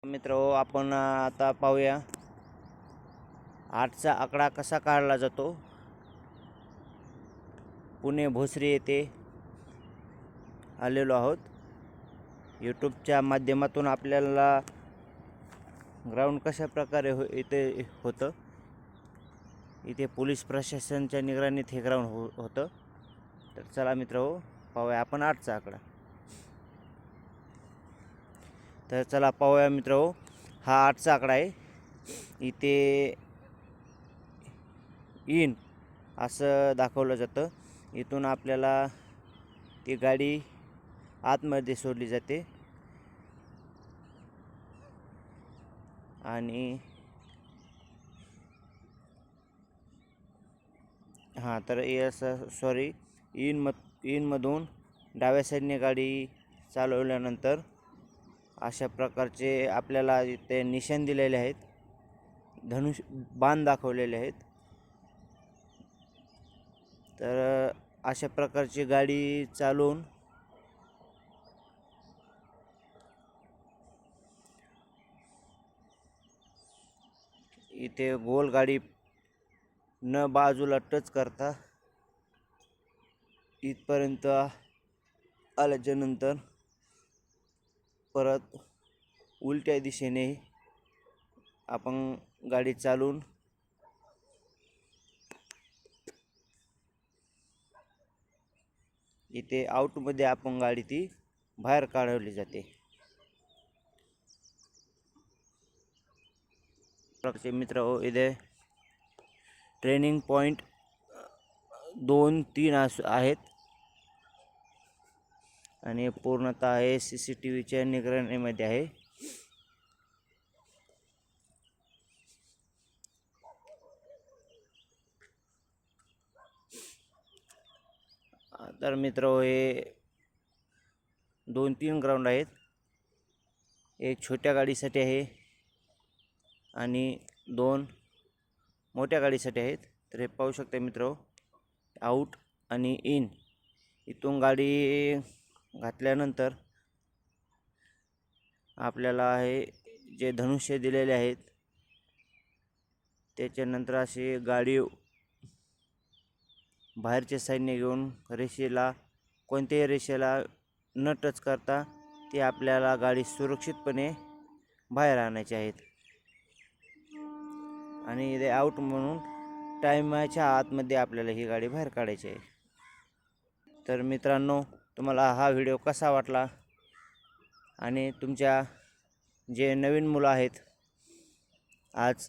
मित्र आपण आता पाहूया 8चा आकडा कसा काढला जातो। पुणे भोसरी येथे आलेलो आहोत। यूट्यूबच्या माध्यमातून आपल्याला ग्राउंड कशा प्रकारे इथे होतं, इथे पोलीस प्रशासनाच्या निगराणीत हे ग्राउंड होतं। तर चला मित्र पाहूया आपण 8चा आकडा। तर चला पाहूया मित्र, हा 8चा आकडा आहे। इथे इन असं दाखवलं जातं। इथून आपल्याला ती गाडी आतमध्ये सोडली जाते आणि तर सॉरी इनमधून डाव्या साईडने गाडी चालवल्यानंतर अशा प्रकारचे आपल्याला इथे निशाण दिलेले आहेत, धनुष्य बाण दाखवलेले आहेत। तर अशा प्रकारची गाडी चालवून इथे गोल गाडी न बाजूला टच करता इथपर्यंत आल्याच्या नंतर परत उलट्या दिशेने आपण गाडी चालवून इथे आउटमध्ये आपण गाडी ती बाहेर काढवली जाते। प्रकारचे मित्र इथे ट्रेनिंग पॉइंट 2-3 आहेत आणि पूर्णतः हे CCTVच्या निगराणीमध्ये आहे। तर मित्र हे 2-3 ग्राउंड आहेत। एक छोट्या गाडीसाठी आहे आणि 2 मोठ्या गाडीसाठी आहेत। तर हे पाहू शकता मित्र, आउट आणि इन इथून गाडी घातल्यानंतर आपल्याला हे जे धनुष्य दिलेले आहेत त्याच्यानंतर अशी गाडी बाहेरच्या साईडने घेऊन रेषेला, कोणत्याही रेषेला न टच करता ती आपल्याला गाडी सुरक्षितपणे बाहेर आणायची आहेत आणि इथे आउट म्हणून टायमाच्या आतमध्ये आपल्याला ही गाडी बाहेर काढायची आहे। तर मित्रांनो, तुम्हाला हा व्हिडिओ कसा वाटला आणि तुमच्या जे नवीन मुलं आहेत, आज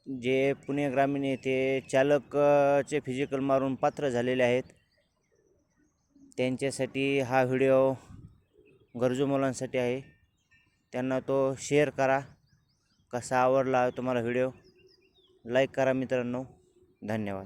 जे पुणे ग्रामीण येथे चालकचे फिजिकल मारून पात्र झालेले आहेत, त्यांच्यासाठी हा व्हिडिओ गरजू मुलांसाठी आहे। त्यांना तो शेअर करा। कसा आवडला तुम्हाला व्हिडिओ, लाईक करा मित्रांनो। धन्यवाद।